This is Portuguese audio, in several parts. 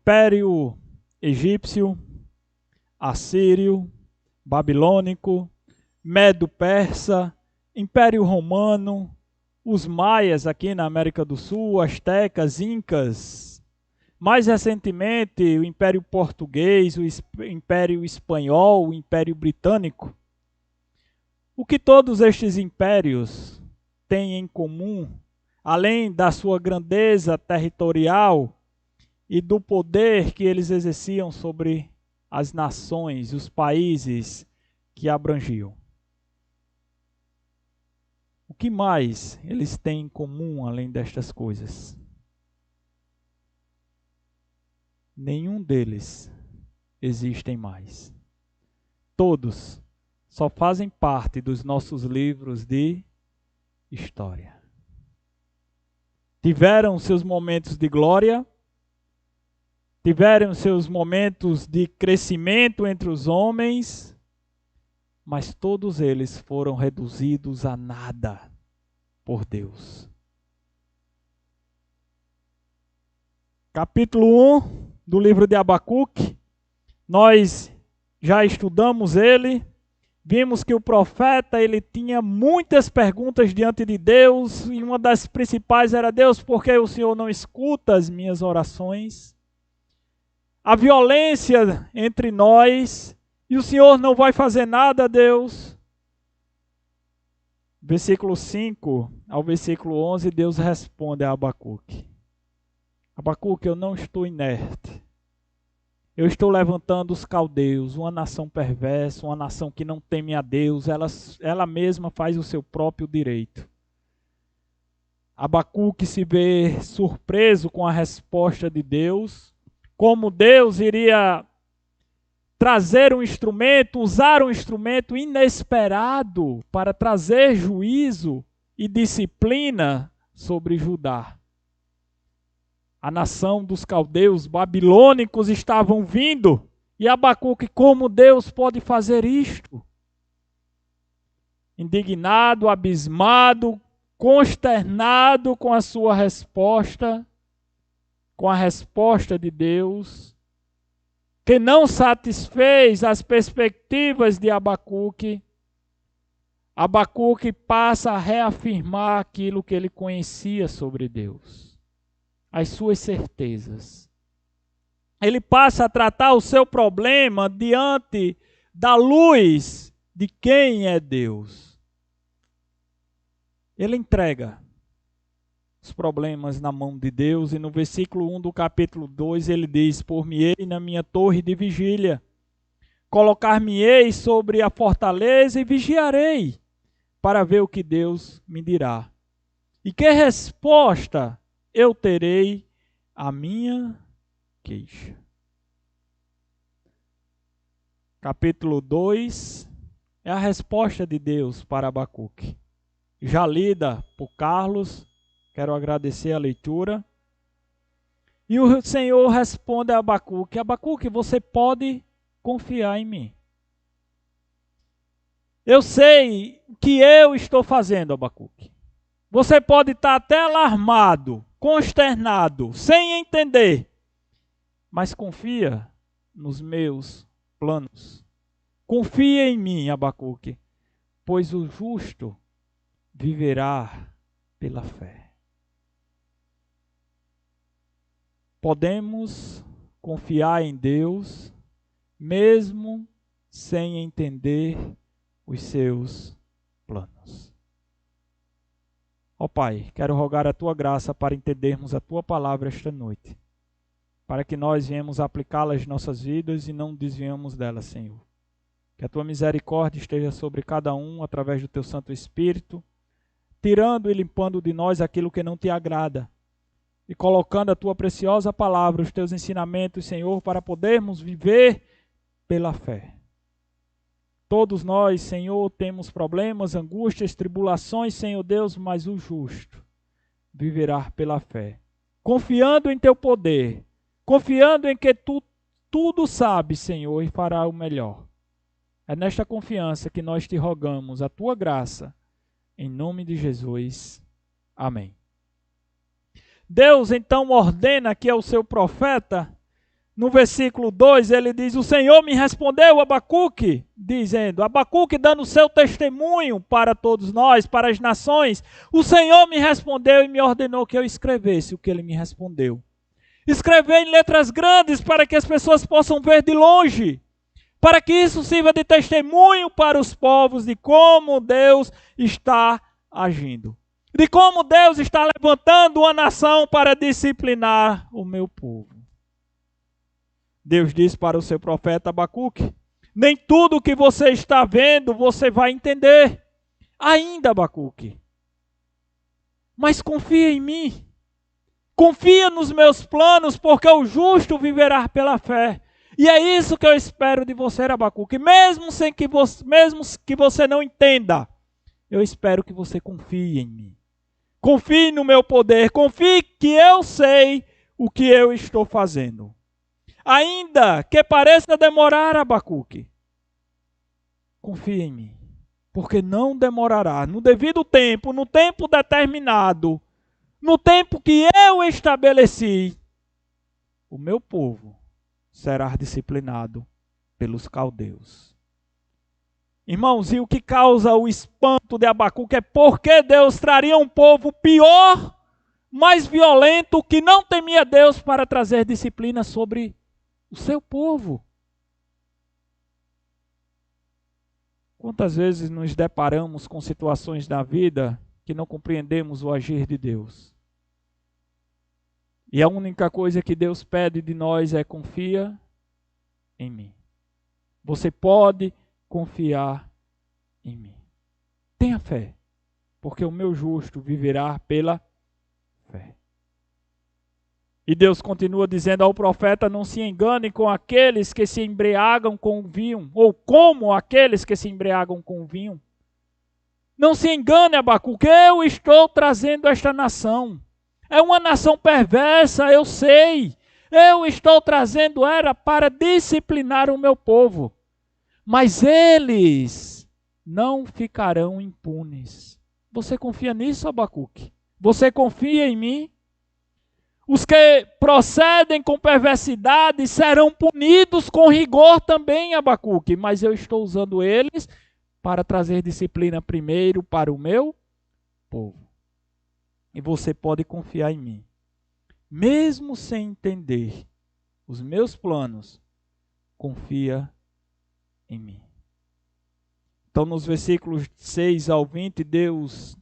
Império egípcio, assírio, babilônico, medo-persa, Império romano, os maias aqui na América do Sul, astecas, incas, mais recentemente o Império português, o Império espanhol, o Império britânico. O que todos estes impérios têm em comum, além da sua grandeza territorial e do poder que eles exerciam sobre as nações, os países que abrangiam? O que mais eles têm em comum além destas coisas? Nenhum deles existem mais. Todos só fazem parte dos nossos livros de história. Tiveram seus momentos de glória, tiveram seus momentos de crescimento entre os homens, mas todos eles foram reduzidos a nada por Deus. Capítulo 1 do livro de Abacuque, nós já estudamos ele, vimos que o profeta ele tinha muitas perguntas diante de Deus, e uma das principais era: Deus, por que o Senhor não escuta as minhas orações? A violência entre nós, e o Senhor não vai fazer nada, Deus. Versículo 5 ao versículo 11, Deus responde a Abacuque: Abacuque, eu não estou inerte. Eu estou levantando os caldeus, uma nação perversa, uma nação que não teme a Deus, ela mesma faz o seu próprio direito. Abacuque se vê surpreso com a resposta de Deus, como Deus iria trazer um instrumento, usar um instrumento inesperado para trazer juízo e disciplina sobre Judá. A nação dos caldeus babilônicos estavam vindo, e Abacuque: como Deus pode fazer isto? Indignado, abismado, consternado com a sua resposta, com a resposta de Deus, que não satisfez as perspectivas de Abacuque, Abacuque passa a reafirmar aquilo que ele conhecia sobre Deus, as suas certezas. Ele passa a tratar o seu problema diante da luz de quem é Deus. Ele entrega os problemas na mão de Deus, e no versículo 1 do capítulo 2 ele diz: por-me-ei na minha torre de vigília, colocar-me-ei sobre a fortaleza e vigiarei, para ver o que Deus me dirá. E que resposta eu terei à minha queixa. Capítulo 2 é a resposta de Deus para Abacuque, já lida por Carlos. Quero agradecer a leitura. E o Senhor responde a Abacuque: Abacuque, você pode confiar em mim. Eu sei o que eu estou fazendo, Abacuque. Você pode estar até alarmado, consternado, sem entender, mas confia nos meus planos. Confia em mim, Abacuque, pois o justo viverá pela fé. Podemos confiar em Deus, mesmo sem entender os seus planos. Ó Pai, quero rogar a Tua graça para entendermos a Tua palavra esta noite, para que nós venhamos aplicá-la às nossas vidas e não desviemos dela, Senhor. Que a Tua misericórdia esteja sobre cada um através do Teu Santo Espírito, tirando e limpando de nós aquilo que não Te agrada, e colocando a Tua preciosa palavra, os Teus ensinamentos, Senhor, para podermos viver pela fé. Todos nós, Senhor, temos problemas, angústias, tribulações, Senhor Deus, mas o justo viverá pela fé, confiando em Teu poder, confiando em que Tu tudo sabes, Senhor, e fará o melhor. É nesta confiança que nós Te rogamos a Tua graça, em nome de Jesus. Amém. Deus então ordena aqui ao seu profeta no versículo 2, ele diz: o Senhor me respondeu, Abacuque, dizendo, Abacuque dando seu testemunho para todos nós, para as nações, o Senhor me respondeu e me ordenou que eu escrevesse o que ele me respondeu. Escrever em letras grandes para que as pessoas possam ver de longe, para que isso sirva de testemunho para os povos de como Deus está agindo, de como Deus está levantando uma nação para disciplinar o meu povo. Deus diz para o seu profeta Abacuque: nem tudo o que você está vendo você vai entender ainda, Abacuque. Mas confia em mim. Confia nos meus planos, porque o justo viverá pela fé. E é isso que eu espero de você, Abacuque. Mesmo que você não entenda, eu espero que você confie em mim. Confie no meu poder. Confie que eu sei o que eu estou fazendo. Ainda que pareça demorar, Abacuque, confia em mim, porque não demorará. No devido tempo, no tempo determinado, no tempo que eu estabeleci, o meu povo será disciplinado pelos caldeus. Irmãos, e o que causa o espanto de Abacuque é porque Deus traria um povo pior, mais violento, que não temia Deus para trazer disciplina sobre o seu povo. Quantas vezes nos deparamos com situações da vida que não compreendemos o agir de Deus? E a única coisa que Deus pede de nós é: confia em mim. Você pode confiar em mim. Tenha fé, porque o meu justo viverá pela fé. E Deus continua dizendo ao profeta: não se engane com aqueles que se embriagam com vinho, ou como aqueles que se embriagam com vinho. Não se engane, Abacuque, eu estou trazendo esta nação. É uma nação perversa, eu sei. Eu estou trazendo ela para disciplinar o meu povo. Mas eles não ficarão impunes. Você confia nisso, Abacuque? Você confia em mim? Os que procedem com perversidade serão punidos com rigor também, Abacuque. Mas eu estou usando eles para trazer disciplina primeiro para o meu povo. E você pode confiar em mim. Mesmo sem entender os meus planos, confia em mim. Então, nos versículos 6 ao 20, Deus,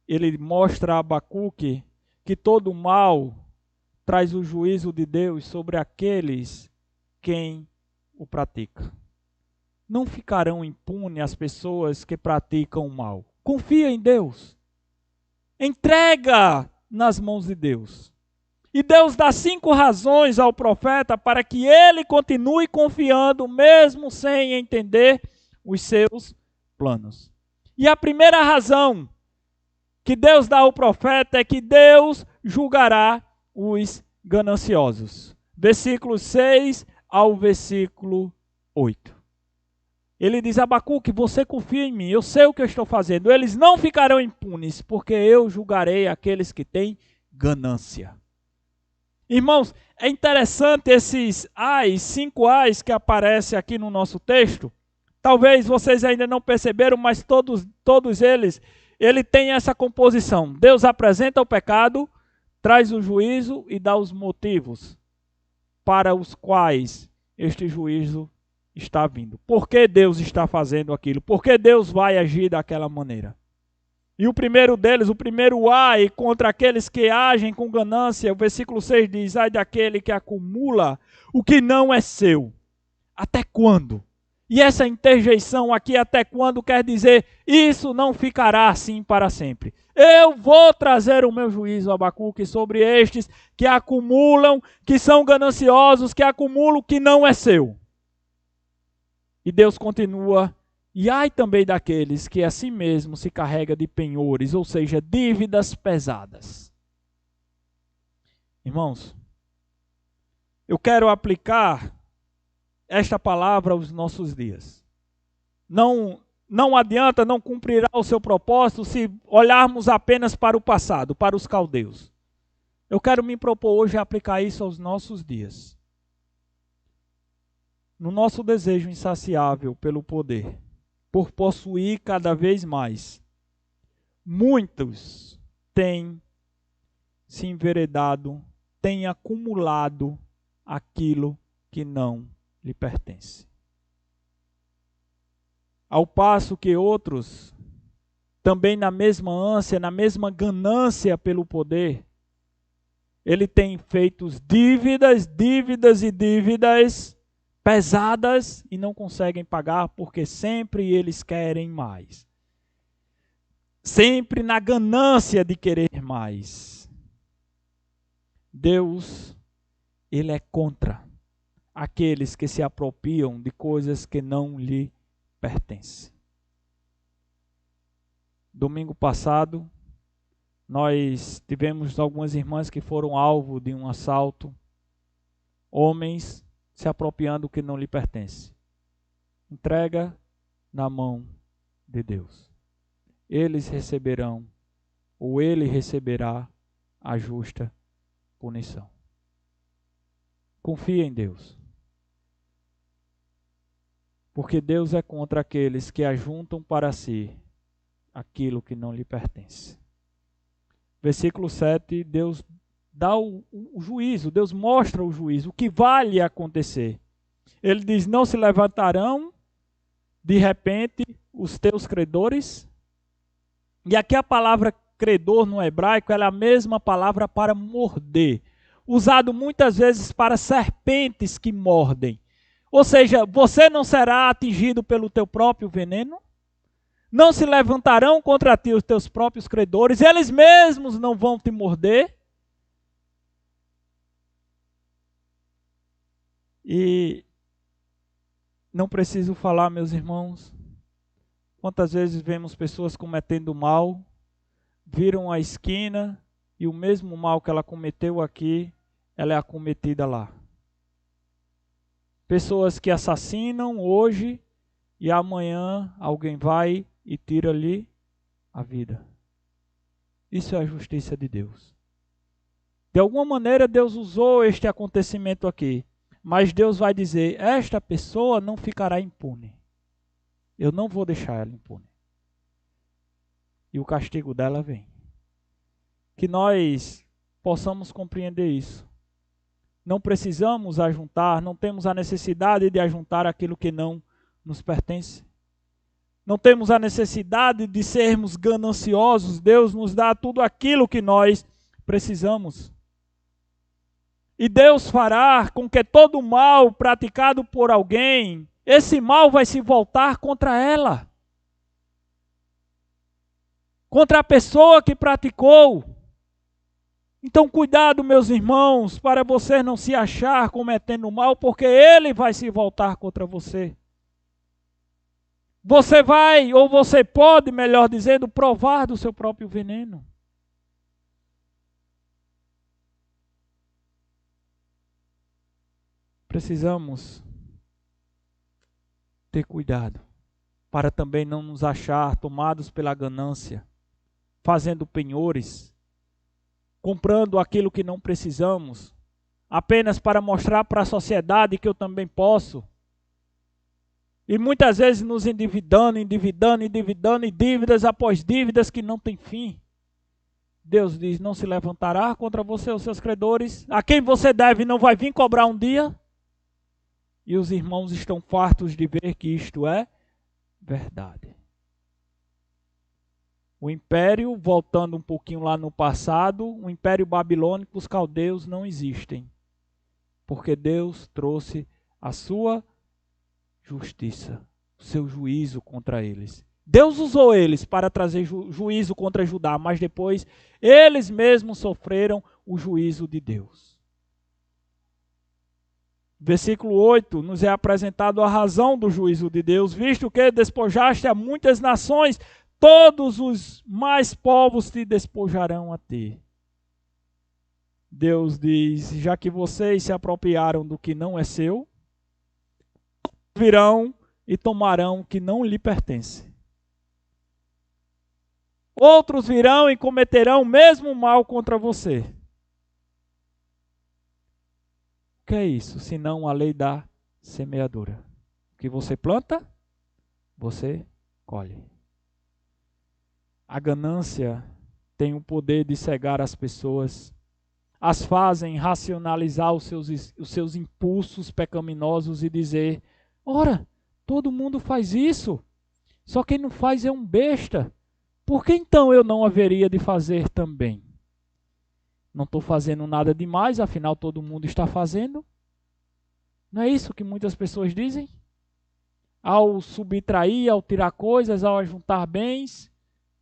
ele mostra a Abacuque que todo mal traz o juízo de Deus sobre aqueles quem o pratica. Não ficarão impunes as pessoas que praticam o mal. Confia em Deus. Entrega nas mãos de Deus. E Deus dá 5 razões ao profeta para que ele continue confiando, mesmo sem entender os seus planos. E a primeira razão que Deus dá ao profeta é que Deus julgará os gananciosos. Versículo 6 ao versículo 8. Ele diz: Abacuque, você confia em mim, eu sei o que eu estou fazendo. Eles não ficarão impunes, porque eu julgarei aqueles que têm ganância. Irmãos, é interessante esses 5 ais que aparecem aqui no nosso texto. Talvez vocês ainda não perceberam, mas todos eles, ele tem essa composição. Deus apresenta o pecado, traz o juízo e dá os motivos para os quais este juízo está vindo. Por que Deus está fazendo aquilo? Por que Deus vai agir daquela maneira? E o primeiro deles, o primeiro ai contra aqueles que agem com ganância, o versículo 6 diz: ai daquele que acumula o que não é seu. Até quando? E essa interjeição aqui, até quando, quer dizer: isso não ficará assim para sempre. Eu vou trazer o meu juízo, Abacuque, sobre estes que acumulam, que são gananciosos, que acumulam o que não é seu. E Deus continua: e ai também daqueles que a si mesmo se carrega de penhores, ou seja, dívidas pesadas. Irmãos, eu quero aplicar esta palavra aos nossos dias. Não adianta, não cumprirá o seu propósito se olharmos apenas para o passado, para os caldeus. Eu quero me propor hoje a aplicar isso aos nossos dias. no nosso desejo insaciável pelo poder, por possuir cada vez mais, muitos têm se enveredado, têm acumulado aquilo que não lhe pertence. Ao passo que outros, também na mesma ânsia, na mesma ganância pelo poder, ele tem feito dívidas pesadas e não conseguem pagar porque sempre eles querem mais. Sempre na ganância de querer mais. Deus, ele é contra aqueles que se apropriam de coisas que não lhe pertencem. Domingo passado, nós tivemos algumas irmãs que foram alvo de um assalto, homens se apropriando do que não lhe pertence. Entrega na mão de Deus. Eles receberão, ou ele receberá a justa punição. Confia em Deus. Porque Deus é contra aqueles que ajuntam para si aquilo que não lhe pertence. Versículo 7, Deus dá o juízo, Deus mostra o juízo, o que vai acontecer. Ele diz, não se levantarão de repente os teus credores. E aqui a palavra credor no hebraico ela é a mesma palavra para morder, usado muitas vezes para serpentes que mordem. Ou seja, você não será atingido pelo teu próprio veneno, não se levantarão contra ti os teus próprios credores, eles mesmos não vão te morder. E não preciso falar, meus irmãos, quantas vezes vemos pessoas cometendo mal, viram a esquina e o mesmo mal que ela cometeu aqui, ela é acometida lá. Pessoas que assassinam hoje e amanhã alguém vai e tira-lhe a vida. Isso é a justiça de Deus. De alguma maneira Deus usou este acontecimento aqui, mas Deus vai dizer, esta pessoa não ficará impune. Eu não vou deixar ela impune. E o castigo dela vem. Que nós possamos compreender isso. Não precisamos ajuntar, não temos a necessidade de ajuntar aquilo que não nos pertence. Não temos a necessidade de sermos gananciosos. Deus nos dá tudo aquilo que nós precisamos. E Deus fará com que todo mal praticado por alguém, esse mal vai se voltar contra ela. Contra a pessoa que praticou. Então cuidado, meus irmãos, para você não se achar cometendo mal, porque ele vai se voltar contra você. Você vai, ou você pode, melhor dizendo, provar do seu próprio veneno. Precisamos ter cuidado, para também não nos achar tomados pela ganância, fazendo penhores, comprando aquilo que não precisamos, apenas para mostrar para a sociedade que eu também posso. E muitas vezes nos endividando, e dívidas após dívidas que não tem fim. Deus diz, não se levantará contra você os seus credores, a quem você deve não vai vir cobrar um dia. E os irmãos estão fartos de ver que isto é verdade. O império, voltando um pouquinho lá no passado, o império babilônico, os caldeus não existem. Porque Deus trouxe a sua justiça, o seu juízo contra eles. Deus usou eles para trazer juízo contra Judá, mas depois eles mesmos sofreram o juízo de Deus. Versículo 8, nos é apresentado a razão do juízo de Deus, visto que despojaste a muitas nações, todos os mais povos te despojarão a ti. Deus diz, já que vocês se apropriaram do que não é seu, virão e tomarão o que não lhe pertence. Outros virão e cometerão o mesmo mal contra você. O que é isso? Senão a lei da semeadura. O que você planta, você colhe. A ganância tem o poder de cegar as pessoas, as fazem racionalizar os seus impulsos pecaminosos e dizer: ora, todo mundo faz isso, só quem não faz é um besta. Por que então eu não haveria de fazer também? Não estou fazendo nada demais, afinal todo mundo está fazendo. Não é isso que muitas pessoas dizem? Ao subtrair, ao tirar coisas, ao juntar bens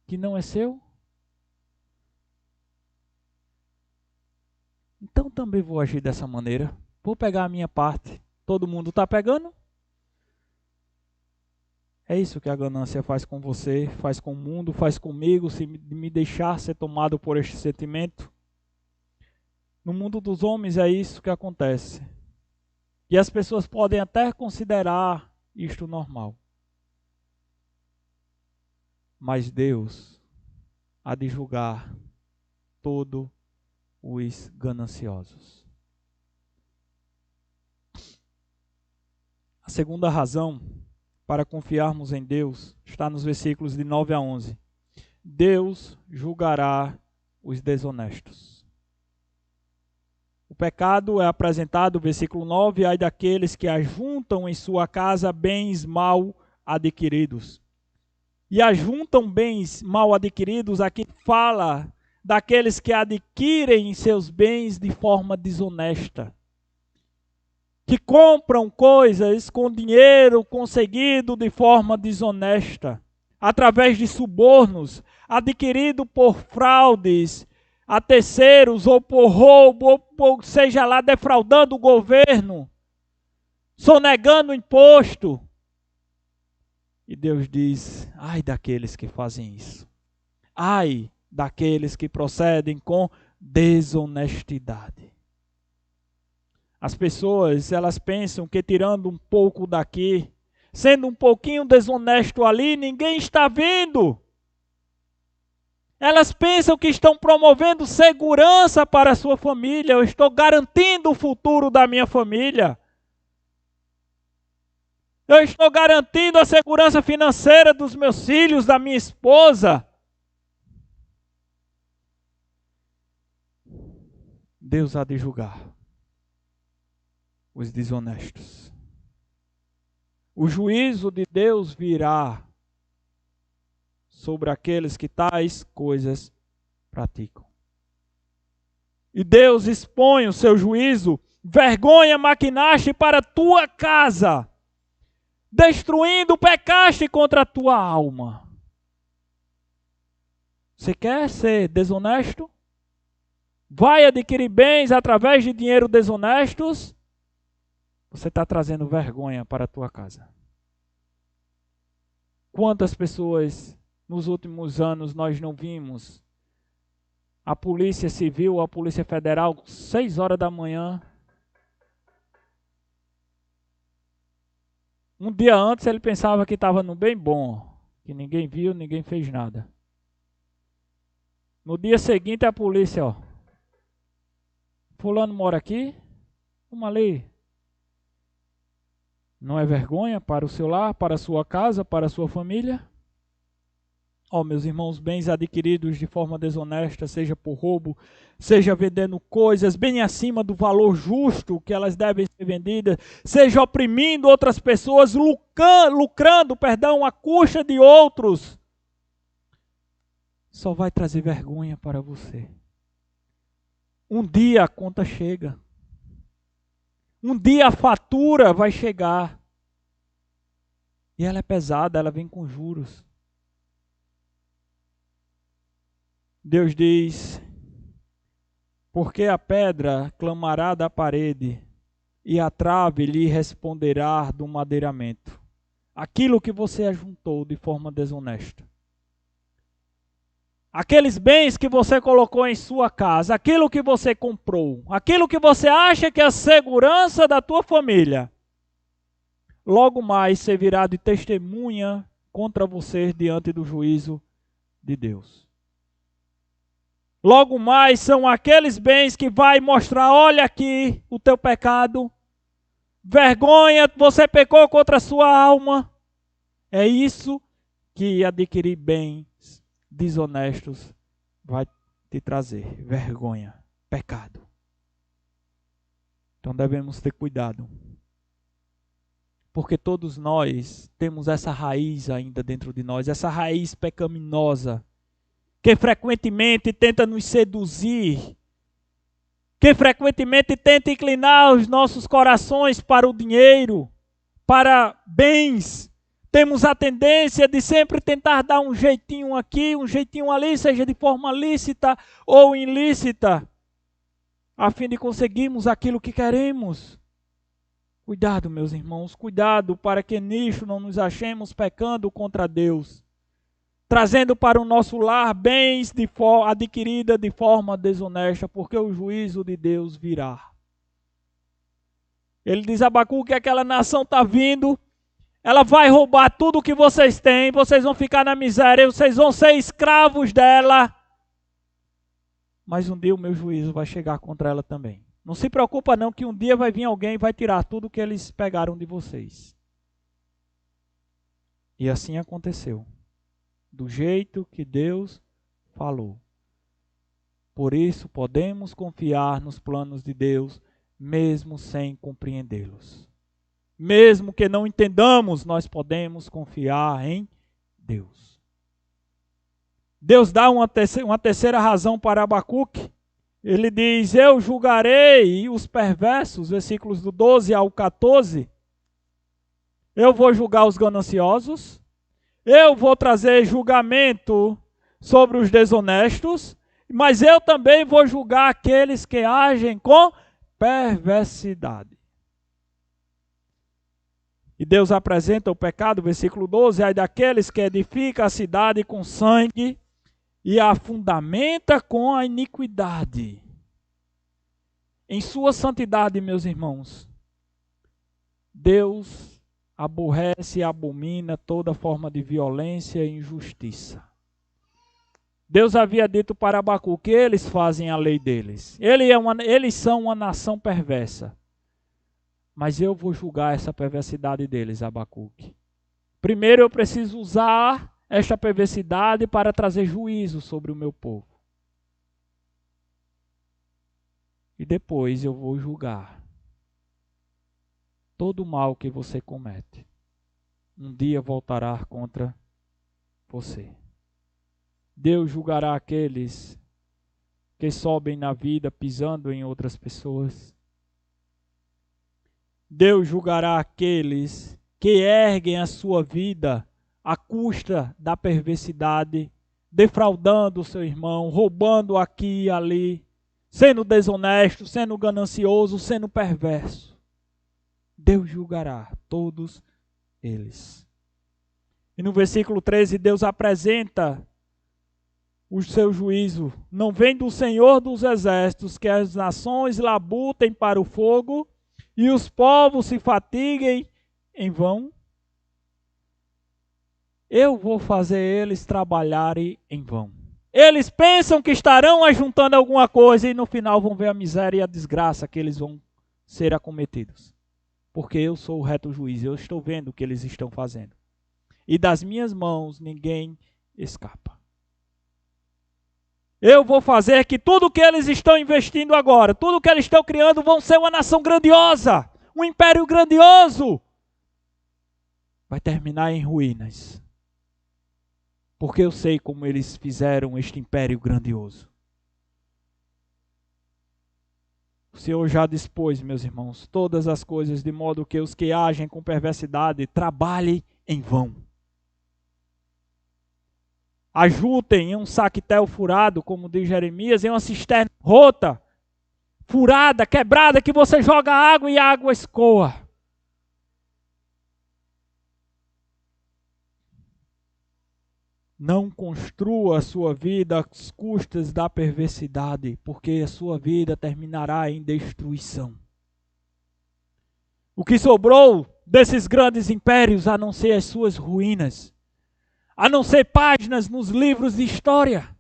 que não é seu. Então também vou agir dessa maneira. Vou pegar a minha parte. Todo mundo está pegando? É isso que a ganância faz com você, faz com o mundo, faz comigo, se me deixar ser tomado por este sentimento. No mundo dos homens é isso que acontece. E as pessoas podem até considerar isto normal. Mas Deus há de julgar todos os gananciosos. A segunda razão para confiarmos em Deus está nos versículos de 9 a 11. Deus julgará os desonestos. O pecado é apresentado, versículo 9, ai daqueles que ajuntam em sua casa bens mal adquiridos. E ajuntam bens mal adquiridos, aqui fala daqueles que adquirem seus bens de forma desonesta. Que compram coisas com dinheiro conseguido de forma desonesta, através de subornos, adquirido por fraudes a terceiros, ou por roubo, ou seja lá, defraudando o governo, sonegando o imposto. E Deus diz: ai daqueles que fazem isso. Ai daqueles que procedem com desonestidade. As pessoas, elas pensam que tirando um pouco daqui, sendo um pouquinho desonesto ali, ninguém está vendo. Elas pensam que estão promovendo segurança para a sua família. Eu estou garantindo o futuro da minha família. Eu estou garantindo a segurança financeira dos meus filhos, da minha esposa. Deus há de julgar os desonestos. O juízo de Deus virá sobre aqueles que tais coisas praticam. E Deus expõe o seu juízo: vergonha maquinaste para a tua casa, destruindo pecaste contra a tua alma. Você quer ser desonesto? Vai adquirir bens através de dinheiro desonestos? Você está trazendo vergonha para a tua casa. Quantas pessoas nos últimos anos nós não vimos a Polícia Civil, a Polícia Federal, 6 horas da manhã. Um dia antes ele pensava que estava no bem bom, que ninguém viu, ninguém fez nada. No dia seguinte a polícia, fulano mora aqui, vamos ali. Não é vergonha para o seu lar, para a sua casa, para a sua família? Meus irmãos, bens adquiridos de forma desonesta, seja por roubo, seja vendendo coisas bem acima do valor justo que elas devem ser vendidas, seja oprimindo outras pessoas, lucrando, à custa de outros, só vai trazer vergonha para você. Um dia a conta chega. Um dia a fatura vai chegar. E ela é pesada, ela vem com juros. Deus diz: porque a pedra clamará da parede, e a trave lhe responderá do madeiramento. Aquilo que você ajuntou de forma desonesta. Aqueles bens que você colocou em sua casa, aquilo que você comprou, aquilo que você acha que é a segurança da tua família, logo mais servirá de testemunha contra você diante do juízo de Deus. Logo mais são aqueles bens que vai mostrar: olha aqui o teu pecado, vergonha, você pecou contra a sua alma. É isso que adquirir bens desonestos vai te trazer: vergonha, pecado. Então devemos ter cuidado, porque todos nós temos essa raiz ainda dentro de nós, essa raiz pecaminosa, que frequentemente tenta nos seduzir, que frequentemente tenta inclinar os nossos corações para o dinheiro, para bens. Temos a tendência de sempre tentar dar um jeitinho aqui, um jeitinho ali, seja de forma lícita ou ilícita, a fim de conseguirmos aquilo que queremos. Cuidado, meus irmãos, cuidado para que nisto não nos achemos pecando contra Deus, trazendo para o nosso lar bens adquiridos de forma desonesta, porque o juízo de Deus virá. Ele diz a Abacuque que aquela nação está vindo, ela vai roubar tudo o que vocês têm, vocês vão ficar na miséria, vocês vão ser escravos dela. Mas um dia o meu juízo vai chegar contra ela também. Não se preocupa não, que um dia vai vir alguém e vai tirar tudo o que eles pegaram de vocês. E assim aconteceu. Do jeito que Deus falou. Por isso podemos confiar nos planos de Deus, mesmo sem compreendê-los. Mesmo que não entendamos, nós podemos confiar em Deus. Deus dá uma terceira razão para Abacuque. Ele diz: eu julgarei os perversos, versículos do 12 ao 14. Eu vou julgar os gananciosos. Eu vou trazer julgamento sobre os desonestos. Mas eu também vou julgar aqueles que agem com perversidade. E Deus apresenta o pecado, versículo 12, ai daqueles que edificam a cidade com sangue e a fundamenta com a iniquidade. Em sua santidade, meus irmãos, Deus aborrece e abomina toda forma de violência e injustiça. Deus havia dito para Abacuque que eles fazem a lei deles. Eles são uma nação perversa. Mas eu vou julgar essa perversidade deles, Abacuque. Primeiro eu preciso usar esta perversidade para trazer juízo sobre o meu povo. E depois eu vou julgar todo o mal que você comete. Um dia voltará contra você. Deus julgará aqueles que sobem na vida pisando em outras pessoas. Deus julgará aqueles que erguem a sua vida à custa da perversidade, defraudando o seu irmão, roubando aqui e ali, sendo desonesto, sendo ganancioso, sendo perverso. Deus julgará todos eles. E no versículo 13, Deus apresenta o seu juízo. Não vem do Senhor dos exércitos, que as nações labutem para o fogo, e os povos se fatiguem em vão. Eu vou fazer eles trabalharem em vão. Eles pensam que estarão ajuntando alguma coisa e no final vão ver a miséria e a desgraça que eles vão ser acometidos. Porque eu sou o reto juiz, eu estou vendo o que eles estão fazendo. E das minhas mãos ninguém escapa. Eu vou fazer que tudo que eles estão investindo agora, tudo que eles estão criando, vão ser uma nação grandiosa, um império grandioso. Vai terminar em ruínas. Porque eu sei como eles fizeram este império grandioso. O Senhor já dispôs, meus irmãos, todas as coisas, de modo que os que agem com perversidade trabalhem em vão. Ajuntem em um saquetel furado, como diz Jeremias, em uma cisterna rota, furada, quebrada, que você joga água e a água escoa. Não construa a sua vida às custas da perversidade, porque a sua vida terminará em destruição. O que sobrou desses grandes impérios, a não ser as suas ruínas, a não ser páginas nos livros de história.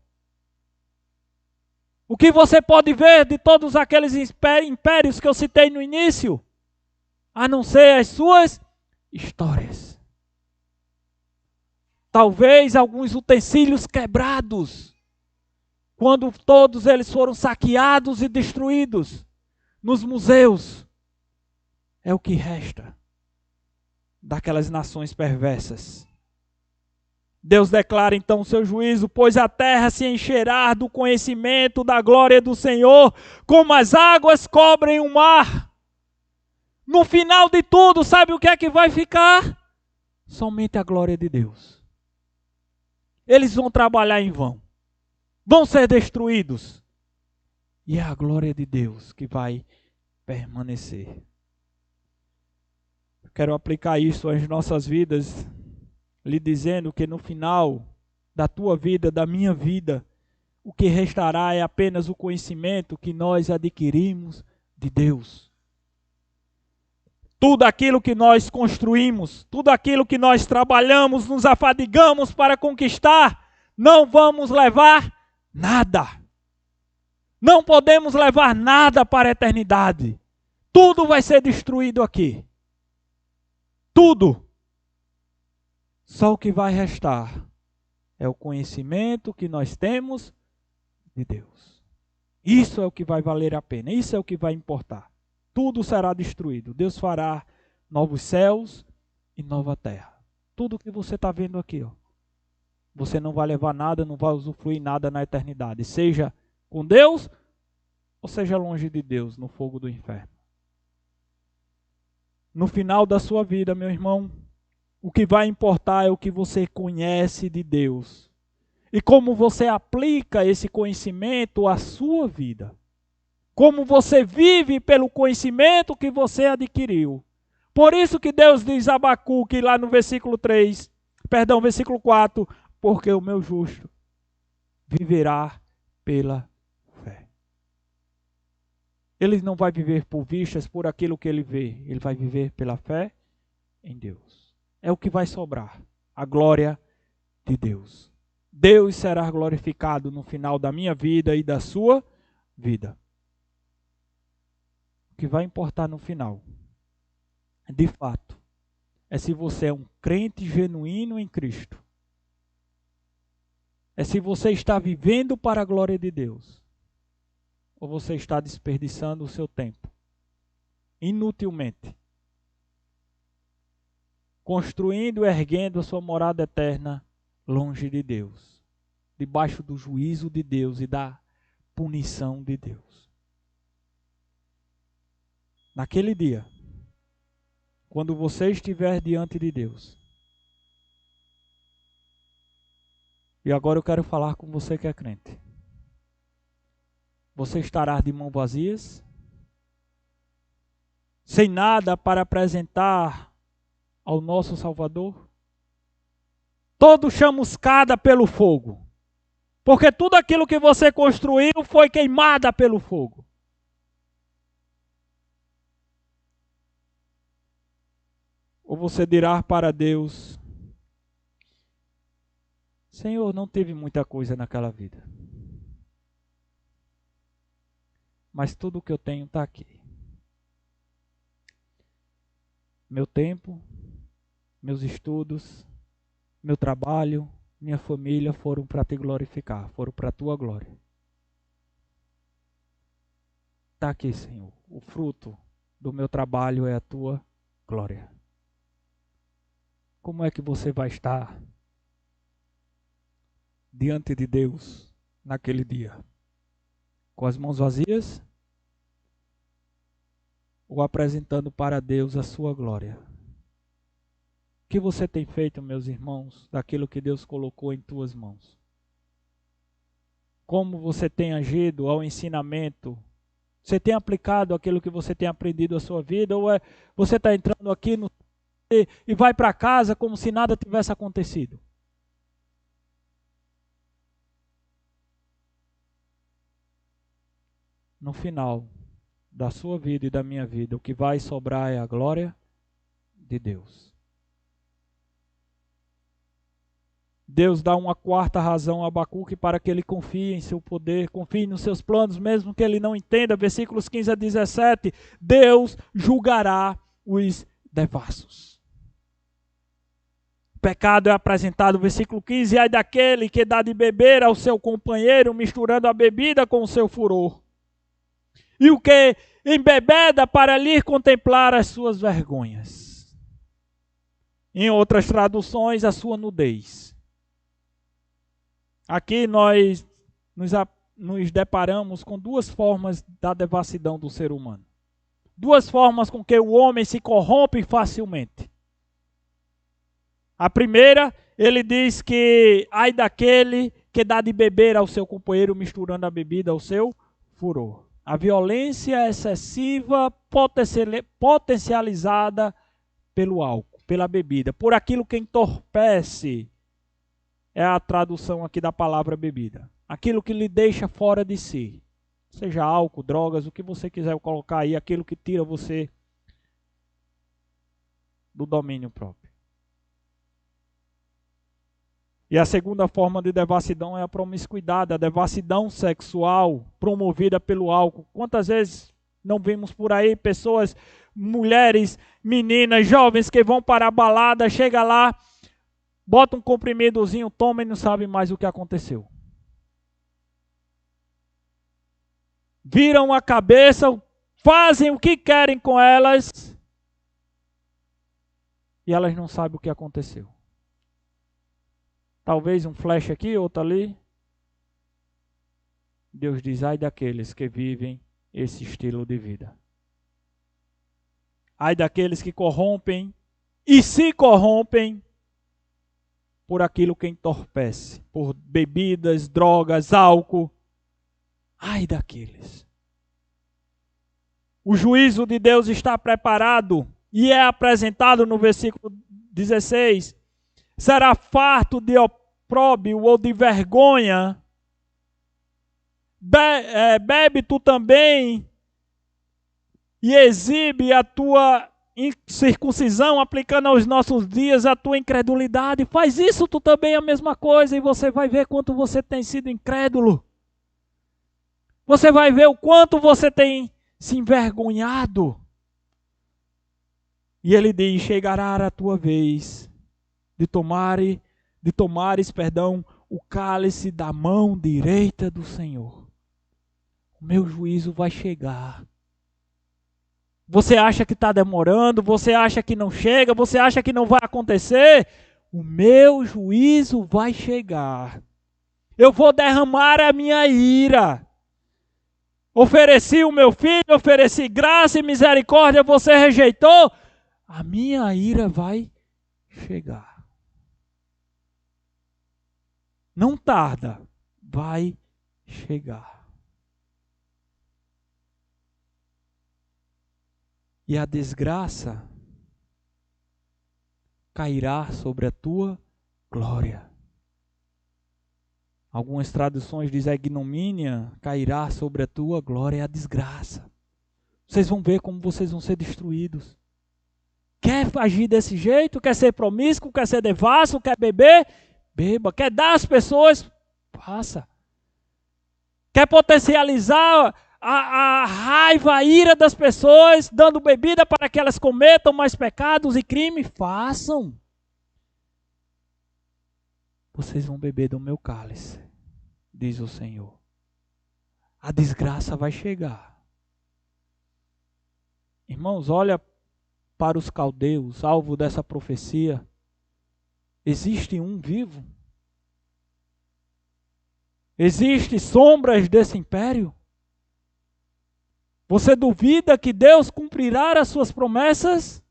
O que você pode ver de todos aqueles impérios que eu citei no início? a não ser as suas histórias. Talvez alguns utensílios quebrados, quando todos eles foram saqueados e destruídos nos museus, é o que resta daquelas nações perversas. Deus declara então o seu juízo, pois a terra se encherá do conhecimento da glória do Senhor, como as águas cobrem o mar. No final de tudo, sabe o que é que vai ficar? Somente a glória de Deus. Eles vão trabalhar em vão, vão ser destruídos, e é a glória de Deus que vai permanecer. Eu quero aplicar isso às nossas vidas, lhe dizendo que no final da tua vida, da minha vida, o que restará é apenas o conhecimento que nós adquirimos de Deus. Tudo aquilo que nós construímos, tudo aquilo que nós trabalhamos, nos afadigamos para conquistar, não vamos levar nada. Não podemos levar nada para a eternidade. Tudo vai ser destruído aqui. Tudo. Só o que vai restar é o conhecimento que nós temos de Deus. Isso é o que vai valer a pena, isso é o que vai importar. Tudo será destruído. Deus fará novos céus e nova terra. Tudo que você está vendo aqui, ó, você não vai levar nada, não vai usufruir nada na eternidade. Seja com Deus ou seja longe de Deus, no fogo do inferno. No final da sua vida, meu irmão, o que vai importar é o que você conhece de Deus. E como você aplica esse conhecimento à sua vida. Como você vive pelo conhecimento que você adquiriu. Por isso que Deus diz a Abacuque lá no versículo 4, porque o meu justo viverá pela fé. Ele não vai viver por vistas, por aquilo que ele vê. Ele vai viver pela fé em Deus. É o que vai sobrar, a glória de Deus. Deus será glorificado no final da minha vida e da sua vida. O que vai importar no final, de fato, é se você é um crente genuíno em Cristo. É se você está vivendo para a glória de Deus. Ou você está desperdiçando o seu tempo, inutilmente, construindo e erguendo a sua morada eterna longe de Deus, debaixo do juízo de Deus e da punição de Deus. Naquele dia, quando você estiver diante de Deus, e agora eu quero falar com você que é crente, você estará de mãos vazias, sem nada para apresentar ao nosso Salvador, todo chamuscada pelo fogo, porque tudo aquilo que você construiu foi queimada pelo fogo. Ou você dirá para Deus: Senhor, não teve muita coisa naquela vida, mas tudo o que eu tenho está aqui. Meu tempo, meus estudos, meu trabalho, minha família foram para te glorificar, foram para a tua glória. Está aqui, Senhor, o fruto do meu trabalho é a tua glória. Como é que você vai estar diante de Deus naquele dia? Com as mãos vazias? Ou apresentando para Deus a sua glória? O que você tem feito, meus irmãos, daquilo que Deus colocou em tuas mãos? Como você tem agido ao ensinamento? Você tem aplicado aquilo que você tem aprendido à sua vida? Ou você está entrando aqui e vai para casa como se nada tivesse acontecido? No final da sua vida e da minha vida, o que vai sobrar é a glória de Deus. Deus dá uma quarta razão a Abacuque para que ele confie em seu poder, confie nos seus planos, mesmo que ele não entenda. Versículos 15 a 17, Deus julgará os devassos. O pecado é apresentado, versículo 15, ai daquele que dá de beber ao seu companheiro, misturando a bebida com o seu furor. E o que embebeda para lhe contemplar as suas vergonhas. Em outras traduções, a sua nudez. Aqui nós nos deparamos com duas formas da devassidão do ser humano. Duas formas com que o homem se corrompe facilmente. A primeira, ele diz que ai daquele que dá de beber ao seu companheiro, misturando a bebida ao seu furor. A violência excessiva, potencializada pelo álcool, pela bebida, por aquilo que entorpece, é a tradução aqui da palavra bebida. Aquilo que lhe deixa fora de si. Seja álcool, drogas, o que você quiser colocar aí, aquilo que tira você do domínio próprio. E a segunda forma de devassidão é a promiscuidade, a devassidão sexual promovida pelo álcool. Quantas vezes não vimos por aí pessoas, mulheres, meninas, jovens que vão para a balada, chega lá, bota um comprimidozinho, toma e não sabe mais o que aconteceu. Viram a cabeça, fazem o que querem com elas e elas não sabem o que aconteceu. Talvez um flash aqui, outro ali. Deus diz, ai daqueles que vivem esse estilo de vida. Ai daqueles que corrompem e se corrompem por aquilo que entorpece, por bebidas, drogas, álcool. Ai daqueles. O juízo de Deus está preparado e é apresentado no versículo 16. Será farto de opróbio ou de vergonha. Bebe tu também e exibe a tua incircuncisão, aplicando aos nossos dias a tua incredulidade. Faz isso tu também a mesma coisa e você vai ver quanto você tem sido incrédulo. Você vai ver o quanto você tem se envergonhado. E ele diz, chegará a tua vez de tomares, o cálice da mão direita do Senhor. O meu juízo vai chegar. Você acha que está demorando, você acha que não chega, você acha que não vai acontecer? O meu juízo vai chegar. Eu vou derramar a minha ira. Ofereci o meu filho, ofereci graça e misericórdia, você rejeitou? A minha ira vai chegar. Não tarda, vai chegar. E a desgraça cairá sobre a tua glória. Algumas traduções dizem a ignomínia cairá sobre a tua glória, é a desgraça. Vocês vão ver como vocês vão ser destruídos. Quer agir desse jeito? Quer ser promíscuo? Quer ser devasso? Quer beber? Beba. Quer dar às pessoas? Faça. Quer potencializar a raiva, a ira das pessoas, dando bebida para que elas cometam mais pecados e crimes? Façam. Vocês vão beber do meu cálice, diz o Senhor. A desgraça vai chegar. Irmãos, olha para os caldeus, alvo dessa profecia. Existe um vivo? Existem sombras desse império? Você duvida que Deus cumprirá as suas promessas?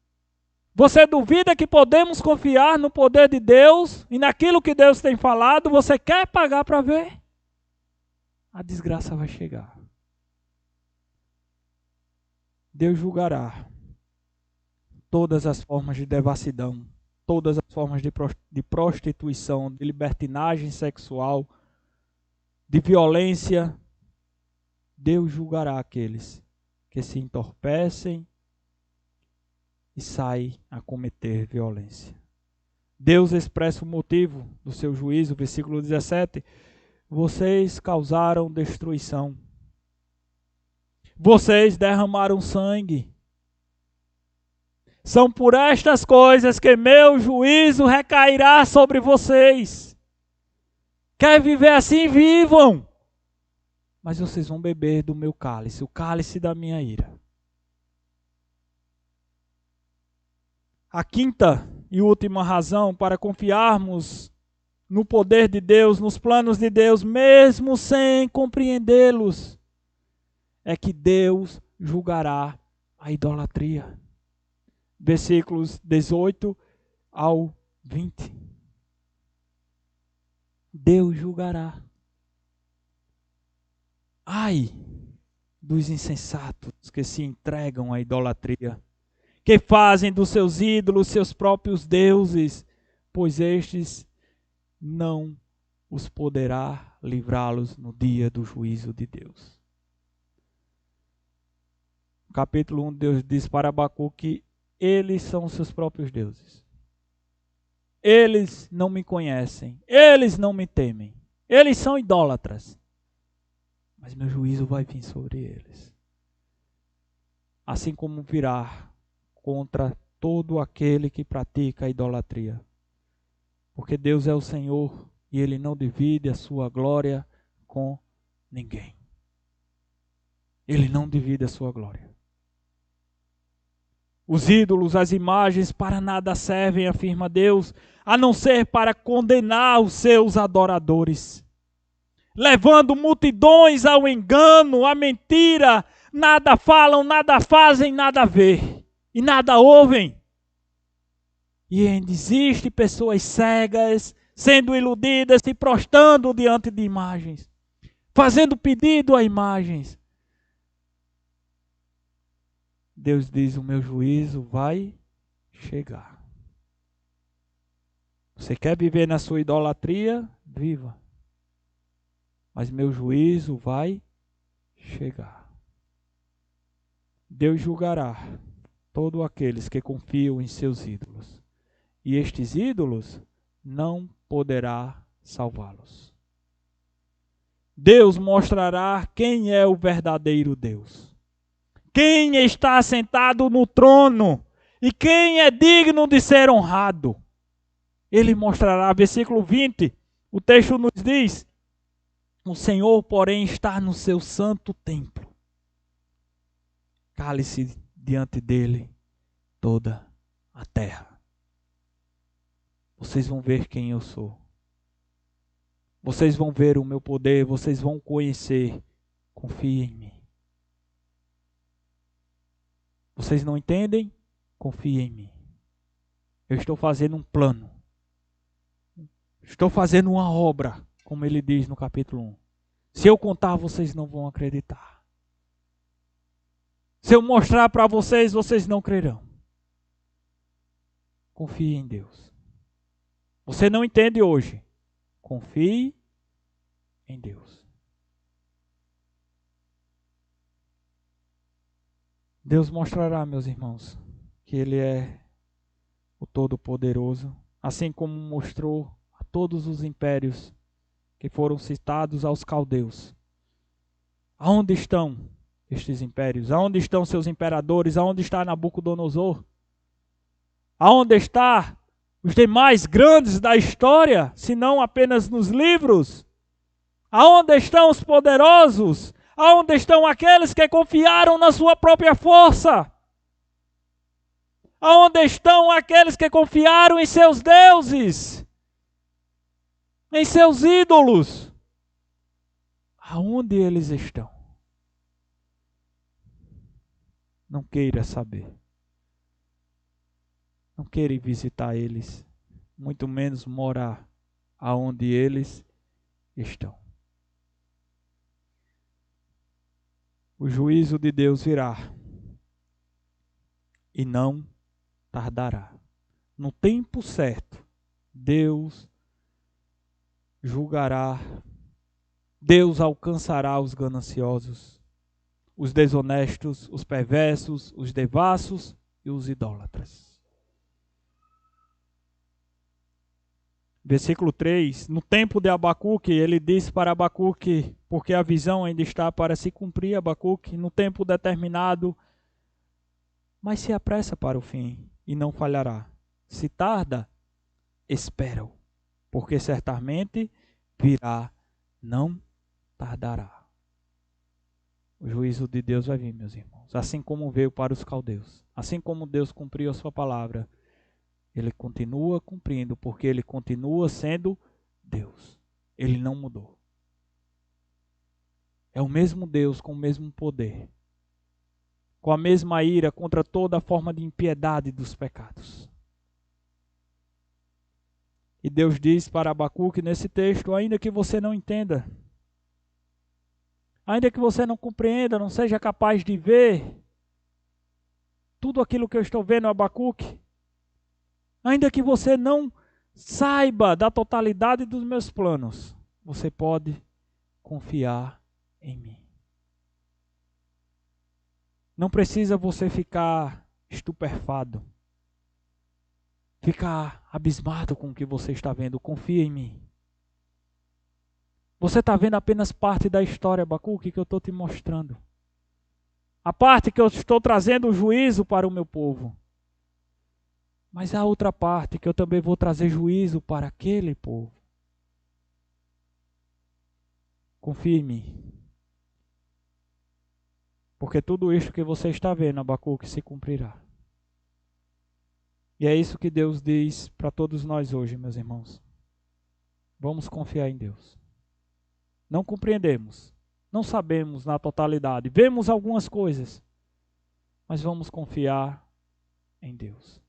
Você duvida que podemos confiar no poder de Deus e naquilo que Deus tem falado? Você quer pagar para ver? A desgraça vai chegar. Deus julgará todas as formas de devassidão, todas as formas de prostituição, de libertinagem sexual, de violência. Deus julgará aqueles que se entorpecem e saem a cometer violência. Deus expressa o motivo do seu juízo, versículo 17. Vocês causaram destruição. Vocês derramaram sangue. São por estas coisas que meu juízo recairá sobre vocês. Quer viver assim? Vivam! Mas vocês vão beber do meu cálice, o cálice da minha ira. A quinta e última razão para confiarmos no poder de Deus, nos planos de Deus, mesmo sem compreendê-los, é que Deus julgará a idolatria. Versículos 18 ao 20. Deus julgará. Ai dos insensatos que se entregam à idolatria, que fazem dos seus ídolos seus próprios deuses, pois estes não os poderá livrá-los no dia do juízo de Deus. No capítulo 1, Deus diz para Abacuque que eles são os seus próprios deuses. Eles não me conhecem, eles não me temem, eles são idólatras, mas meu juízo vai vir sobre eles. Assim como virá contra todo aquele que pratica a idolatria. Porque Deus é o Senhor e Ele não divide a sua glória com ninguém. Ele não divide a sua glória. Os ídolos, as imagens, para nada servem, afirma Deus, a não ser para condenar os seus adoradores. Levando multidões ao engano, à mentira, nada falam, nada fazem, nada vê e nada ouvem. E ainda existe pessoas cegas, sendo iludidas, se prostrando diante de imagens, fazendo pedido a imagens. Deus diz, o meu juízo vai chegar. Você quer viver na sua idolatria? Viva. Mas meu juízo vai chegar. Deus julgará todos aqueles que confiam em seus ídolos. E estes ídolos não poderá salvá-los. Deus mostrará quem é o verdadeiro Deus. Quem está sentado no trono e quem é digno de ser honrado. Ele mostrará, versículo 20, o texto nos diz, o Senhor, porém, está no seu santo templo. Cale-se diante dele toda a terra. Vocês vão ver quem eu sou. Vocês vão ver o meu poder, vocês vão conhecer. Confie em mim. Vocês não entendem? Confie em mim. Eu estou fazendo um plano. Estou fazendo uma obra, como ele diz no capítulo 1. Se eu contar, vocês não vão acreditar. Se eu mostrar para vocês, vocês não crerão. Confie em Deus. Você não entende hoje. Confie em Deus. Deus mostrará, meus irmãos, que Ele é o Todo-Poderoso, assim como mostrou a todos os impérios que foram citados aos caldeus. Aonde estão estes impérios? Aonde estão seus imperadores? Aonde está Nabucodonosor? Aonde está os demais grandes da história, se não apenas nos livros? Aonde estão os poderosos? Aonde estão aqueles que confiaram na sua própria força? Aonde estão aqueles que confiaram em seus deuses? Em seus ídolos? Aonde eles estão? Não queira saber. Não queira ir visitar eles, muito menos morar aonde eles estão. O juízo de Deus virá e não tardará. No tempo certo, Deus julgará, Deus alcançará os gananciosos, os desonestos, os perversos, os devassos e os idólatras. Versículo 3, no tempo de Abacuque, ele disse para Abacuque, porque a visão ainda está para se cumprir, Abacuque, no tempo determinado, mas se apressa para o fim e não falhará. Se tarda, espera-o, porque certamente virá, não tardará. O juízo de Deus vai vir, meus irmãos, assim como veio para os caldeus. Assim como Deus cumpriu a sua palavra, Ele continua cumprindo, porque Ele continua sendo Deus. Ele não mudou. É o mesmo Deus com o mesmo poder, com a mesma ira contra toda forma de impiedade dos pecados. E Deus diz para Abacuque nesse texto, ainda que você não entenda, ainda que você não compreenda, não seja capaz de ver tudo aquilo que eu estou vendo, Abacuque, ainda que você não saiba da totalidade dos meus planos, você pode confiar em mim. Não precisa você ficar estupefato, ficar abismado com o que você está vendo. Confia em mim. Você está vendo apenas parte da história, Abacuque, que eu estou te mostrando. A parte que eu estou trazendo o juízo para o meu povo. Mas há outra parte que eu também vou trazer juízo para aquele povo. Confia em mim. Porque tudo isto que você está vendo, Abacuque, se cumprirá. E é isso que Deus diz para todos nós hoje, meus irmãos. Vamos confiar em Deus. Não compreendemos, não sabemos na totalidade, vemos algumas coisas, mas vamos confiar em Deus.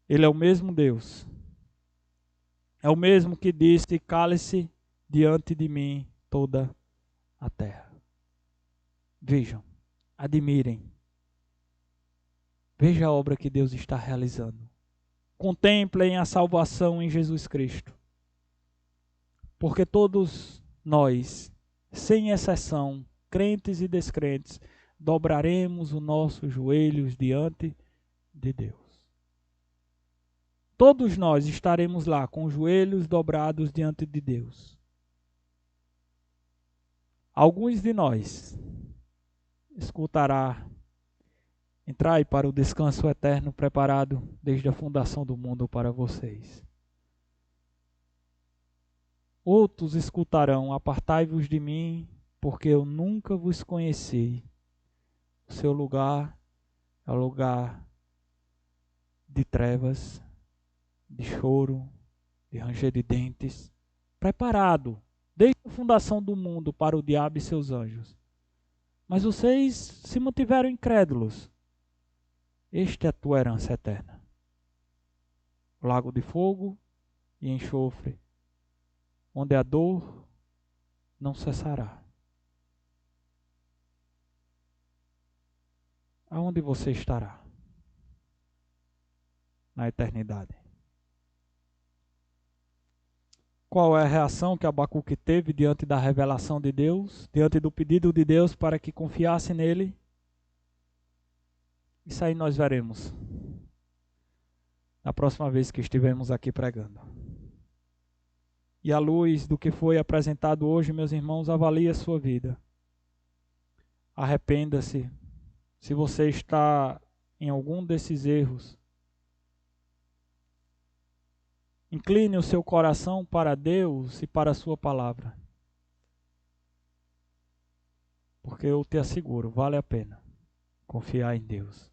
Ele é o mesmo Deus. É o mesmo que disse, cale-se diante de mim toda a terra. Vejam, admirem. Veja a obra que Deus está realizando. Contemplem a salvação em Jesus Cristo. Porque todos nós, sem exceção, crentes e descrentes, dobraremos os nossos joelhos diante de Deus. Todos nós estaremos lá com os joelhos dobrados diante de Deus. Alguns de nós escutará: entrai para o descanso eterno preparado desde a fundação do mundo para vocês. Outros escutarão: apartai-vos de mim, porque eu nunca vos conheci. O seu lugar é o lugar de trevas, de choro, de ranger de dentes, preparado desde a fundação do mundo para o diabo e seus anjos. Mas vocês se mantiveram incrédulos. Esta é a tua herança eterna. Lago de fogo e enxofre, onde a dor não cessará. Aonde você estará? Na eternidade. Qual é a reação que Abacuque teve diante da revelação de Deus, diante do pedido de Deus para que confiasse nele? Isso aí nós veremos na próxima vez que estivermos aqui pregando. E à luz do que foi apresentado hoje, meus irmãos, avalie a sua vida. Arrependa-se. Se você está em algum desses erros, incline o seu coração para Deus e para a sua palavra. Porque eu te asseguro, vale a pena confiar em Deus,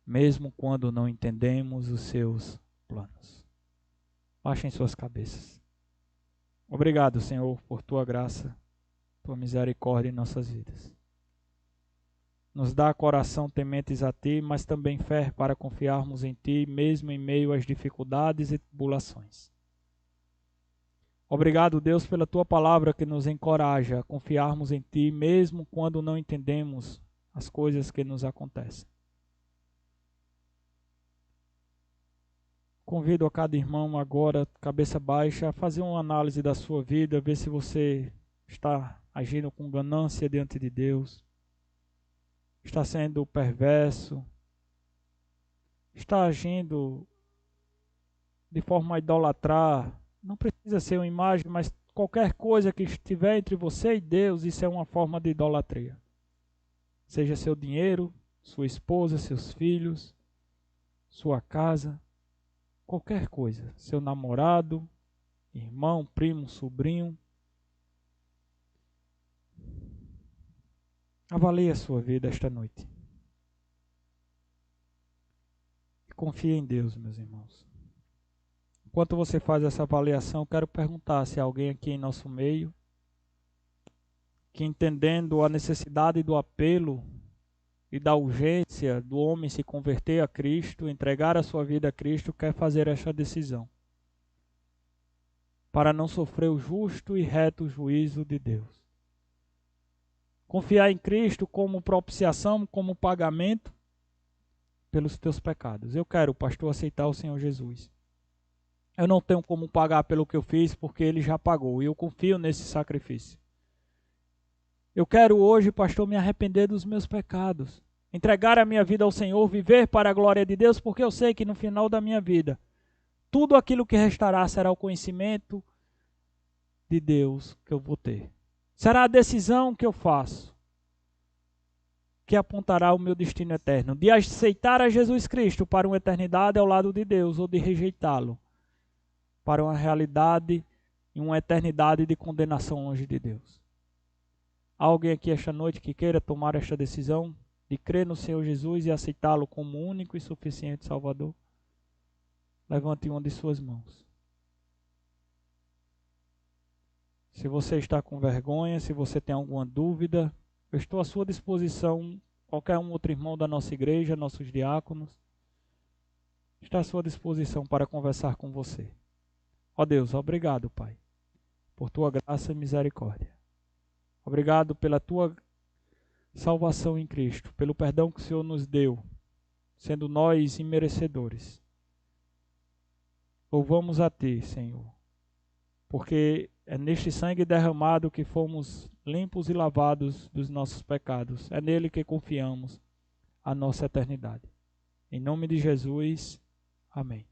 mesmo quando não entendemos os seus planos. Baixem suas cabeças. Obrigado, Senhor, por tua graça, tua misericórdia em nossas vidas. Nos dá coração tementes a Ti, mas também fé para confiarmos em Ti, mesmo em meio às dificuldades e tribulações. Obrigado, Deus, pela Tua palavra que nos encoraja a confiarmos em Ti, mesmo quando não entendemos as coisas que nos acontecem. Convido a cada irmão agora, cabeça baixa, a fazer uma análise da sua vida, ver se você está agindo com ganância diante de Deus, está sendo perverso, está agindo de forma a idolatrar. Não precisa ser uma imagem, mas qualquer coisa que estiver entre você e Deus, isso é uma forma de idolatria. Seja seu dinheiro, sua esposa, seus filhos, sua casa, qualquer coisa, seu namorado, irmão, primo, sobrinho. Avalie a sua vida esta noite. E confie em Deus, meus irmãos. Enquanto você faz essa avaliação, eu quero perguntar se há alguém aqui em nosso meio que, entendendo a necessidade do apelo e da urgência do homem se converter a Cristo, entregar a sua vida a Cristo, quer fazer esta decisão para não sofrer o justo e reto juízo de Deus. Confiar em Cristo como propiciação, como pagamento pelos teus pecados. Eu quero, pastor, aceitar o Senhor Jesus. Eu não tenho como pagar pelo que eu fiz, porque Ele já pagou, e eu confio nesse sacrifício. Eu quero hoje, pastor, me arrepender dos meus pecados, entregar a minha vida ao Senhor, viver para a glória de Deus, porque eu sei que no final da minha vida, tudo aquilo que restará será o conhecimento de Deus que eu vou ter. Será a decisão que eu faço que apontará o meu destino eterno, de aceitar a Jesus Cristo para uma eternidade ao lado de Deus, ou de rejeitá-lo para uma realidade e uma eternidade de condenação longe de Deus. Há alguém aqui esta noite que queira tomar esta decisão de crer no Senhor Jesus e aceitá-lo como único e suficiente Salvador? Levante uma de suas mãos. Se você está com vergonha, se você tem alguma dúvida, eu estou à sua disposição. Qualquer outro irmão da nossa igreja, nossos diáconos, está à sua disposição para conversar com você. Ó Deus, obrigado, Pai, por tua graça e misericórdia. Obrigado pela tua salvação em Cristo, pelo perdão que o Senhor nos deu, sendo nós imerecedores. Louvamos a Ti, Senhor, porque é neste sangue derramado que fomos limpos e lavados dos nossos pecados. É nele que confiamos a nossa eternidade. Em nome de Jesus, amém.